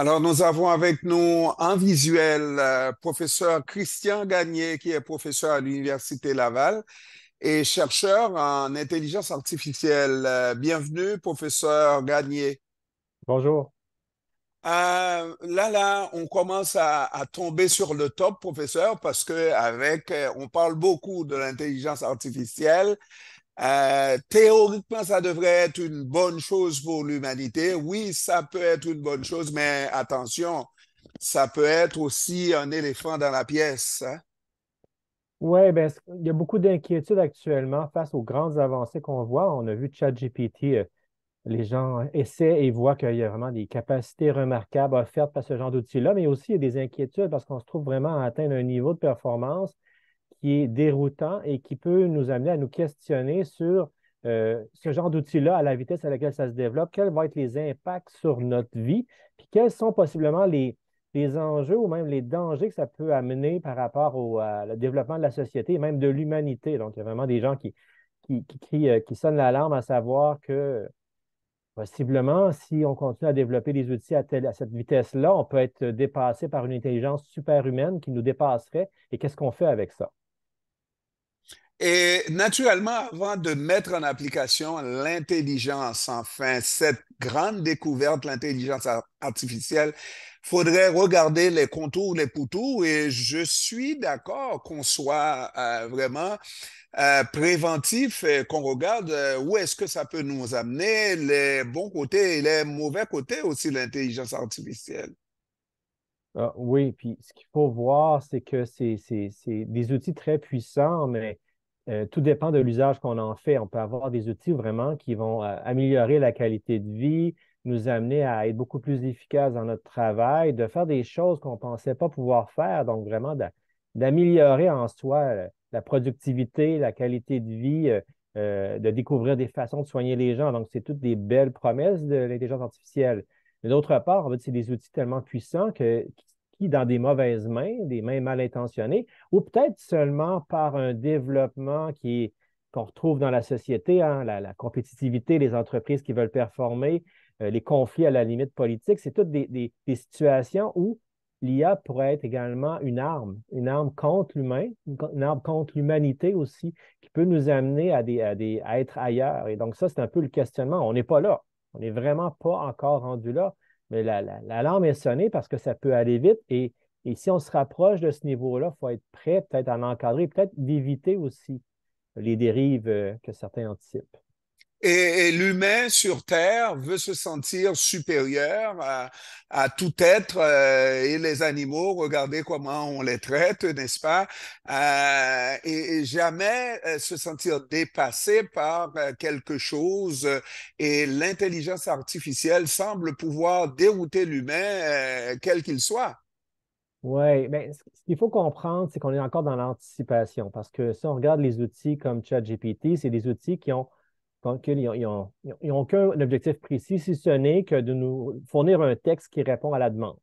Alors, nous avons avec nous en visuel professeur Christian Gagné, qui est professeur à l'Université Laval et chercheur en intelligence artificielle. Bienvenue, professeur Gagné. Bonjour. On commence à tomber sur le top, professeur, parce que on parle beaucoup de l'intelligence artificielle. Théoriquement, ça devrait être une bonne chose pour l'humanité. Oui, ça peut être une bonne chose, mais attention, ça peut être aussi un éléphant dans la pièce, hein. Oui, ben, il y a beaucoup d'inquiétudes actuellement face aux grandes avancées qu'on voit. On a vu ChatGPT, les gens essaient et voient qu'il y a vraiment des capacités remarquables offertes par ce genre d'outils-là, mais aussi il y a des inquiétudes parce qu'on se trouve vraiment à atteindre un niveau de performance qui est déroutant et qui peut nous amener à nous questionner sur ce genre d'outils-là, à la vitesse à laquelle ça se développe, quels vont être les impacts sur notre vie, puis quels sont possiblement les enjeux ou même les dangers que ça peut amener par rapport au développement de la société et même de l'humanité. Donc, il y a vraiment des gens qui crient, qui sonnent l'alarme à savoir que possiblement, si on continue à développer des outils à cette vitesse-là, on peut être dépassé par une intelligence superhumaine qui nous dépasserait. Et qu'est-ce qu'on fait avec ça? Et naturellement, avant de mettre en application l'intelligence, enfin, cette grande découverte, artificielle, faudrait regarder les contours, les pourtours, et je suis d'accord qu'on soit vraiment préventif, et qu'on regarde où est-ce que ça peut nous amener, les bons côtés et les mauvais côtés aussi de l'intelligence artificielle. Ah, oui, puis ce qu'il faut voir, c'est que c'est des outils très puissants, mais tout dépend de l'usage qu'on en fait. On peut avoir des outils vraiment qui vont améliorer la qualité de vie, nous amener à être beaucoup plus efficaces dans notre travail, de faire des choses qu'on ne pensait pas pouvoir faire, donc vraiment d'améliorer en soi la productivité, la qualité de vie, de découvrir des façons de soigner les gens. Donc, c'est toutes des belles promesses de l'intelligence artificielle. Mais d'autre part, en fait, c'est des outils tellement puissants qui, dans des mauvaises mains, des mains mal intentionnées, ou peut-être seulement par un développement qu'on retrouve dans la société, hein, la compétitivité, les entreprises qui veulent performer, les conflits à la limite politique, c'est toutes des situations où l'IA pourrait être également une arme contre l'humain, une arme contre l'humanité aussi, qui peut nous amener à être ailleurs. Et donc, ça, c'est un peu le questionnement. On n'est pas là. On n'est vraiment pas encore rendu là, mais l'alarme est sonnée parce que ça peut aller vite et si on se rapproche de ce niveau-là, il faut être prêt peut-être à l'encadrer, peut-être d'éviter aussi les dérives que certains anticipent. Et l'humain sur Terre veut se sentir supérieur à tout être et les animaux, regardez comment on les traite, n'est-ce pas? Et jamais se sentir dépassé par quelque chose. Et l'intelligence artificielle semble pouvoir dérouter l'humain, quel qu'il soit. Oui, bien, ce qu'il faut comprendre, c'est qu'on est encore dans l'anticipation parce que si on regarde les outils comme ChatGPT, c'est des outils ils ont aucun objectif précis, si ce n'est que de nous fournir un texte qui répond à la demande.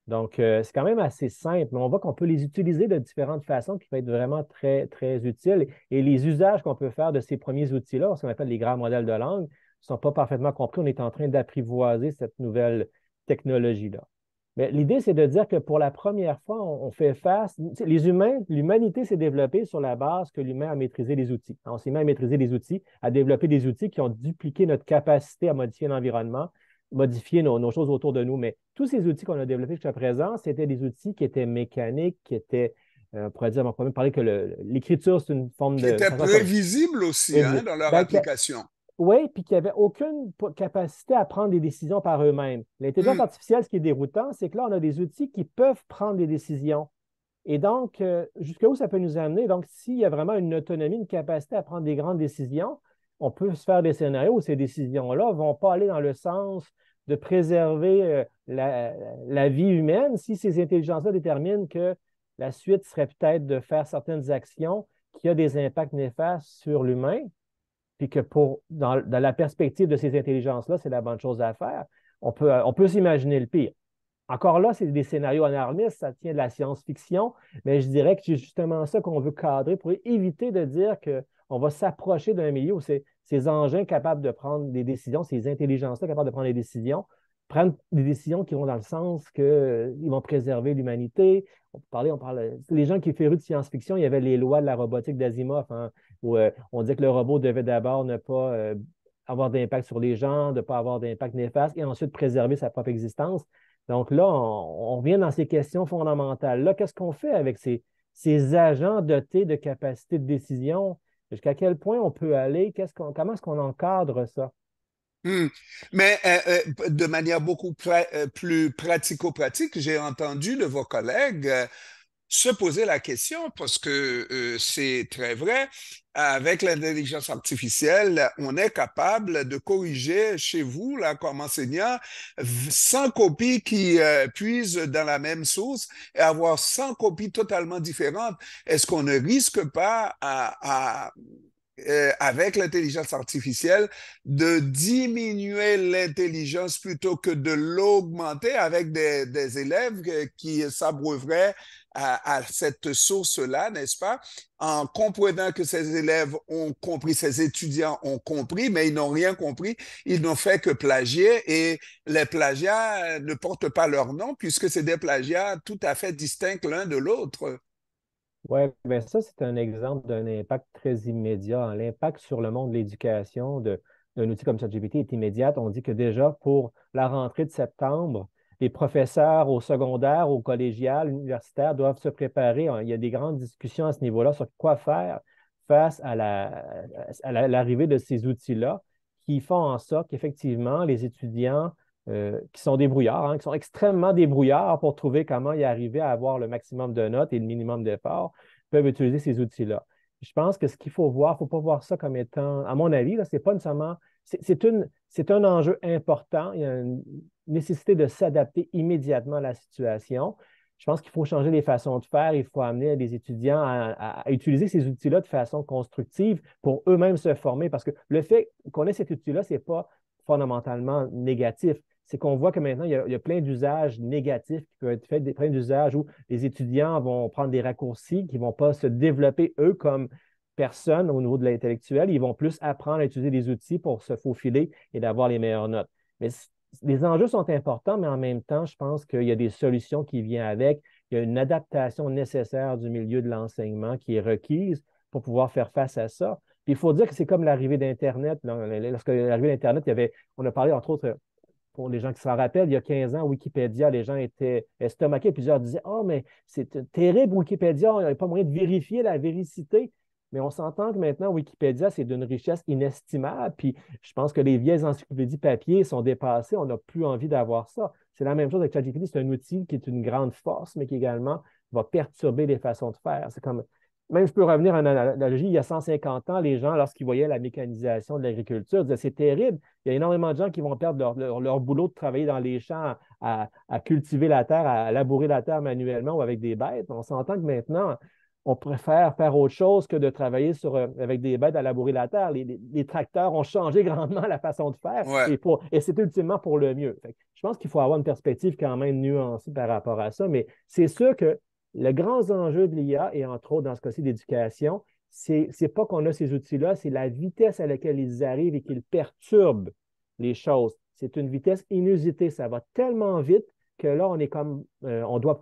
Donc, c'est quand même assez simple, mais on voit qu'on peut les utiliser de différentes façons qui peuvent être vraiment très, très utiles. Et les usages qu'on peut faire de ces premiers outils-là, ce qu'on appelle les grands modèles de langue, ne sont pas parfaitement compris. On est en train d'apprivoiser cette nouvelle technologie-là. Mais l'idée, c'est de dire que pour la première fois, on fait face. Les humains, l'humanité s'est développée sur la base que l'humain a maîtrisé les outils. On s'est mis à maîtriser les outils, à développer des outils qui ont dupliqué notre capacité à modifier l'environnement, modifier nos choses autour de nous. Mais tous ces outils qu'on a développés jusqu'à présent, c'était des outils qui étaient mécaniques, qui étaient, on pourrait dire, on pourrait même parler que l'écriture, c'est une forme Qui de était façon comme. prévisible aussi, hein, dans leur Ben, application. oui, puis qui n'avaient aucune capacité à prendre des décisions par eux-mêmes. L'intelligence Hmm. artificielle, ce qui est déroutant, c'est que là, on a des outils qui peuvent prendre des décisions. Et donc, jusqu'où ça peut nous amener? Donc, s'il y a vraiment une autonomie, une capacité à prendre des grandes décisions, on peut se faire des scénarios où ces décisions-là ne vont pas aller dans le sens de préserver la vie humaine si ces intelligences-là déterminent que la suite serait peut-être de faire certaines actions qui ont des impacts néfastes sur l'humain, puis que dans la perspective de ces intelligences-là, c'est la bonne chose à faire, on peut s'imaginer le pire. Encore là, c'est des scénarios alarmistes, ça tient de la science-fiction, mais je dirais que c'est justement ça qu'on veut cadrer pour éviter de dire qu'on va s'approcher d'un milieu où ces engins capables de prendre des décisions, ces intelligences-là capables de prendre des décisions, prennent des décisions qui vont dans le sens qu'ils vont préserver l'humanité. Les gens qui férus de science-fiction, il y avait les lois de la robotique d'Asimov, hein, où on disait que le robot devait d'abord ne pas avoir d'impact sur les gens, ne pas avoir d'impact néfaste, et ensuite préserver sa propre existence. Donc là, on revient dans ces questions fondamentales. Là, qu'est-ce qu'on fait avec ces agents dotés de capacités de décision? Jusqu'à quel point on peut aller? Comment est-ce qu'on encadre ça? Hmm. Mais de manière beaucoup plus pratico-pratique, j'ai entendu de vos collègues se poser la question parce que c'est très vrai. Avec l'intelligence artificielle, on est capable de corriger chez vous, là, comme enseignant, 100 copies qui puisent dans la même source et avoir 100 copies totalement différentes. Est-ce qu'on ne risque pas avec l'intelligence artificielle, de diminuer l'intelligence plutôt que de l'augmenter avec des élèves qui s'abreuveraient à cette source-là, n'est-ce pas? En comprenant que ces élèves ont compris, ces étudiants ont compris, mais ils n'ont rien compris, ils n'ont fait que plagier et les plagiats ne portent pas leur nom puisque c'est des plagiats tout à fait distincts l'un de l'autre. Oui, bien ça, c'est un exemple d'un impact très immédiat, hein. L'impact sur le monde de l'éducation d'un outil comme ChatGPT est immédiat. On dit que déjà pour la rentrée de septembre, les professeurs au secondaire, au collégial, universitaire doivent se préparer. Il y a des grandes discussions à ce niveau-là sur quoi faire face à l'arrivée de ces outils-là qui font en sorte qu'effectivement, les étudiants qui sont débrouillards, hein, qui sont extrêmement débrouillards pour trouver comment y arriver à avoir le maximum de notes et le minimum d'efforts, peuvent utiliser ces outils-là. Je pense que ce qu'il faut voir, il ne faut pas voir ça comme étant, à mon avis, c'est pas nécessairement, c'est un enjeu important. Il y a une nécessité de s'adapter immédiatement à la situation. Je pense qu'il faut changer les façons de faire. Il faut amener les étudiants à utiliser ces outils-là de façon constructive pour eux-mêmes se former. Parce que le fait qu'on ait cet outil-là, ce n'est pas fondamentalement négatif. C'est qu'on voit que maintenant, il y a plein d'usages négatifs qui peuvent être faits, plein d'usages où les étudiants vont prendre des raccourcis, qui ne vont pas se développer eux comme personnes au niveau de l'intellectuel. Ils vont plus apprendre à utiliser des outils pour se faufiler et d'avoir les meilleures notes. Mais les enjeux sont importants, mais en même temps, je pense qu'il y a des solutions qui viennent avec. Il y a une adaptation nécessaire du milieu de l'enseignement qui est requise pour pouvoir faire face à ça. Puis il faut dire que c'est comme l'arrivée d'Internet. Lorsque l'arrivée d'Internet, on a parlé entre autres pour les gens qui s'en rappellent, il y a 15 ans, Wikipédia, les gens étaient estomaqués. Plusieurs disaient: Oh, mais c'est terrible, Wikipédia, il n'y a pas moyen de vérifier la véricité. Mais on s'entend que maintenant, Wikipédia, c'est d'une richesse inestimable. Puis je pense que les vieilles encyclopédies papier sont dépassées. On n'a plus envie d'avoir ça. C'est la même chose avec ChatGPT. C'est un outil qui est une grande force, mais qui également va perturber les façons de faire. C'est comme même je peux revenir à une analogie, il y a 150 ans, les gens, lorsqu'ils voyaient la mécanisation de l'agriculture, disaient: c'est terrible, il y a énormément de gens qui vont perdre leur boulot de travailler dans les champs, à cultiver la terre, à labourer la terre manuellement ou avec des bêtes. On s'entend que maintenant, on préfère faire autre chose que de travailler avec des bêtes à labourer la terre. Les tracteurs ont changé grandement la façon de faire Ouais. et c'est ultimement pour le mieux. Fait que je pense qu'il faut avoir une perspective quand même nuancée par rapport à ça, mais c'est sûr que le grand enjeu de l'IA, et entre autres dans ce cas-ci d'éducation, c'est pas qu'on a ces outils-là, c'est la vitesse à laquelle ils arrivent et qu'ils perturbent les choses. C'est une vitesse inusitée. Ça va tellement vite que là, on est comme on doit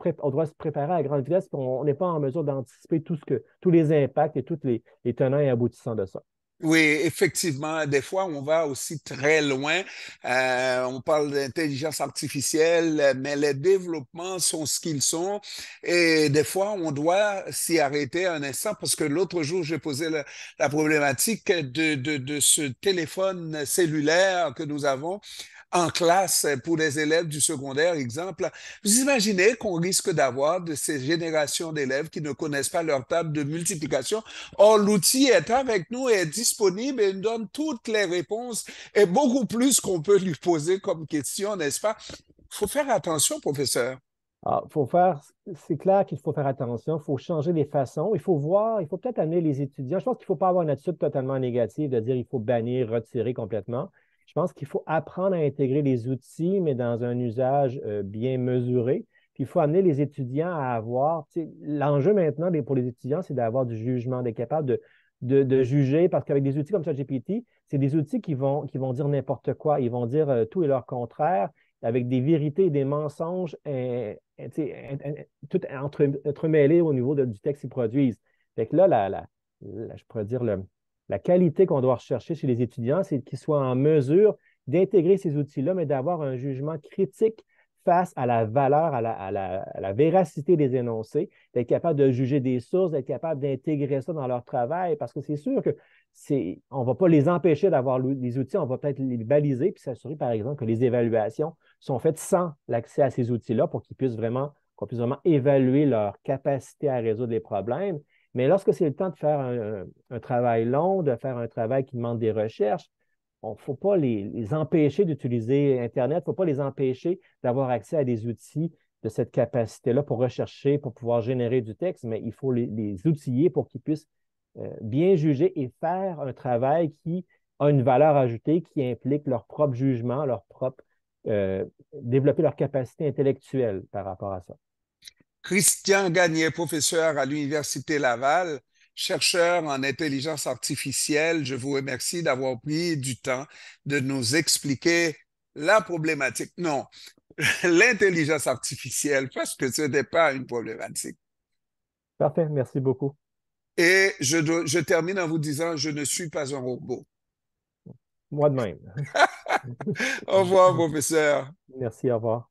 se préparer à grande vitesse, puis on n'est pas en mesure d'anticiper tous les impacts et tous les tenants et aboutissants de ça. Oui, effectivement, des fois, on va aussi très loin. On parle d'intelligence artificielle, mais les développements sont ce qu'ils sont. Et des fois, on doit s'y arrêter un instant parce que l'autre jour, j'ai posé la problématique de ce téléphone cellulaire que nous avons en classe pour les élèves du secondaire, exemple. Vous imaginez qu'on risque d'avoir de ces générations d'élèves qui ne connaissent pas leur table de multiplication. Or, l'outil est avec nous, est disponible et nous donne toutes les réponses et beaucoup plus qu'on peut lui poser comme question, n'est-ce pas? Il faut faire attention, professeur. Ah, faut faire, c'est clair qu'il faut faire attention, il faut changer les façons, il faut voir, il faut peut-être amener les étudiants. Je pense qu'il ne faut pas avoir une attitude totalement négative de dire il faut bannir, retirer complètement. Je pense qu'il faut apprendre à intégrer les outils, mais dans un usage bien mesuré. Puis il faut amener les étudiants à avoir, l'enjeu maintenant pour les étudiants, c'est d'avoir du jugement, d'être capable de juger, parce qu'avec des outils comme ChatGPT, c'est des outils qui vont dire n'importe quoi, ils vont dire tout et leur contraire. avec des vérités et des mensonges tout entremêlés au niveau du texte qu'ils produisent. Fait que là, je pourrais dire, la qualité qu'on doit rechercher chez les étudiants, c'est qu'ils soient en mesure d'intégrer ces outils-là, mais d'avoir un jugement critique face à la valeur, à la véracité des énoncés, d'être capable de juger des sources, d'être capable d'intégrer ça dans leur travail, parce que c'est sûr que on ne va pas les empêcher d'avoir les outils, on va peut-être les baliser puis s'assurer, par exemple, que les évaluations sont faites sans l'accès à ces outils-là pour qu'on puisse vraiment évaluer leur capacité à résoudre les problèmes. Mais lorsque c'est le temps de faire un travail long, de faire un travail qui demande des recherches, il ne faut pas les empêcher d'utiliser Internet, il ne faut pas les empêcher d'avoir accès à des outils de cette capacité-là pour rechercher, pour pouvoir générer du texte, mais il faut les outiller pour qu'ils puissent bien juger et faire un travail qui a une valeur ajoutée, qui implique leur propre jugement, développer leur capacité intellectuelle par rapport à ça. Christian Gagné, professeur à l'Université Laval, chercheur en intelligence artificielle, je vous remercie d'avoir pris du temps de nous expliquer la problématique. Non, l'intelligence artificielle, parce que ce n'est pas une problématique. Parfait, merci beaucoup. Et je termine en vous disant, je ne suis pas un robot. Moi de même. Au revoir, professeur. Merci, au revoir.